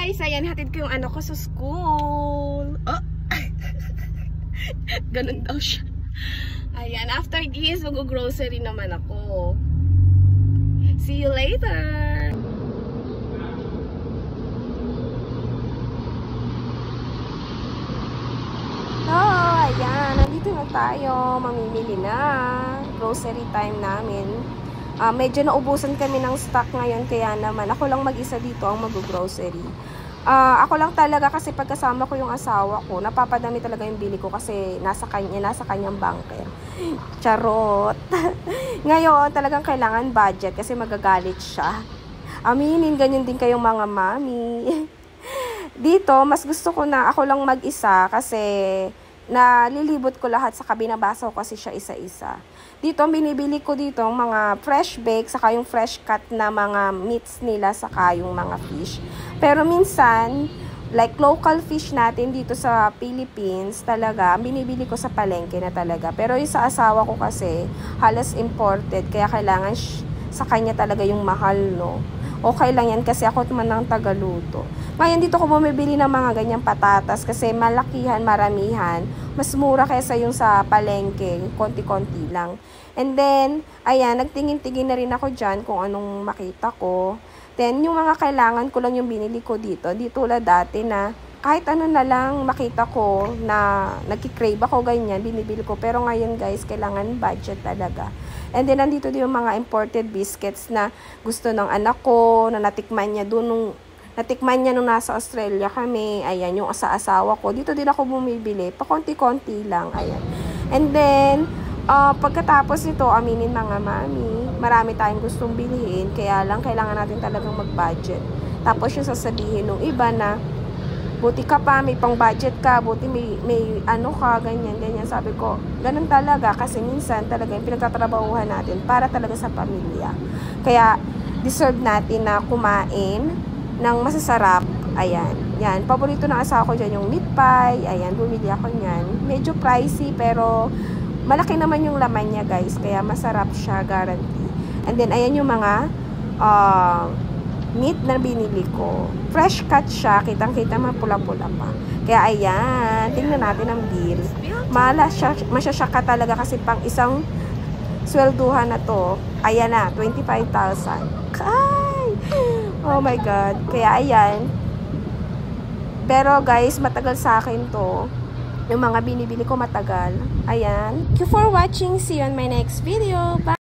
guys, ayan, hatid ko yung anak ko sa school. Oh! Ganun daw siya. Ayan, after this, mag-grocery naman ako. See you later! Oh, ayan, nandito na tayo. Mamimili na. Grocery time namin. Medyo naubusan kami ng stock ngayon, kaya naman ako lang mag-isa dito ang mag-grocery. Ako lang talaga kasi pagkasama ko yung asawa ko, napapadami talaga yung bili ko kasi nasa kanyang bunker. Charot. Ngayon, talagang kailangan budget kasi magagalit siya. Aminin, ganyan din kayong mga mami. Dito, mas gusto ko na ako lang mag-isa kasi nalilibot ko lahat sa binabasa ko kasi siya isa-isa. Dito, binibili ko dito mga fresh bake, saka yung fresh cut na mga meats nila, saka yung mga fish. Pero minsan, like local fish natin dito sa Philippines, talaga, binibili ko sa palengke na talaga. Pero yung sa asawa ko kasi, halos imported, kaya kailangan sa kanya talaga yung mahal, no? Okay lang yan kasi ako naman ang tagaluto. Ngayon dito ko bumibili ng mga ganyang patatas kasi malakihan, maramihan. Mas mura kaysa yung sa palengke, konti-konti lang. And then, ayan, nagtingin-tingin na rin ako dyan kung anong makita ko. Then, yung mga kailangan ko lang yung binili ko dito. Di tulad dati na kahit ano na lang makita ko na nagkikrave ako ganyan, binibili ko. Pero ngayon guys, kailangan budget talaga. And then, nandito din yung mga imported biscuits na gusto ng anak ko, na natikman niya nung nasa Australia kami. Ayan, yung sa asawa ko. Dito din ako bumibili. Pakonti-konti lang. Ayan. And then, pagkatapos nito, aminin mga mami, marami tayong gustong bilhin. Kaya lang, kailangan natin talagang mag-budget. Tapos yung sasabihin ng iba na, buti ka pa, may pang-budget ka, buti may ano ka, ganyan. Sabi ko, ganun talaga kasi minsan talaga yung pinagtatrabahuhan natin para talaga sa pamilya. Kaya, deserve natin na kumain ng masasarap. Ayan. Yan. Paborito ng asawa ko dyan yung meat pie. Ayan, bumili ako niyan. Medyo pricey, pero malaki naman yung laman niya, guys. Kaya masarap siya, guarantee. And then, ayan yung mga meat na binili ko. Fresh cut siya. Kitang-kita mapula-pula pa. Kaya ayan, tingnan natin ang bill. Masyasya talaga kasi pang isang swelduhan na to. Ayan na, 25,000. Ay! Oh my God. Kaya ayan. Pero guys, matagal sa akin to. Yung mga binibili ko matagal. Ayan. Thank you for watching. See you on my next video. Bye!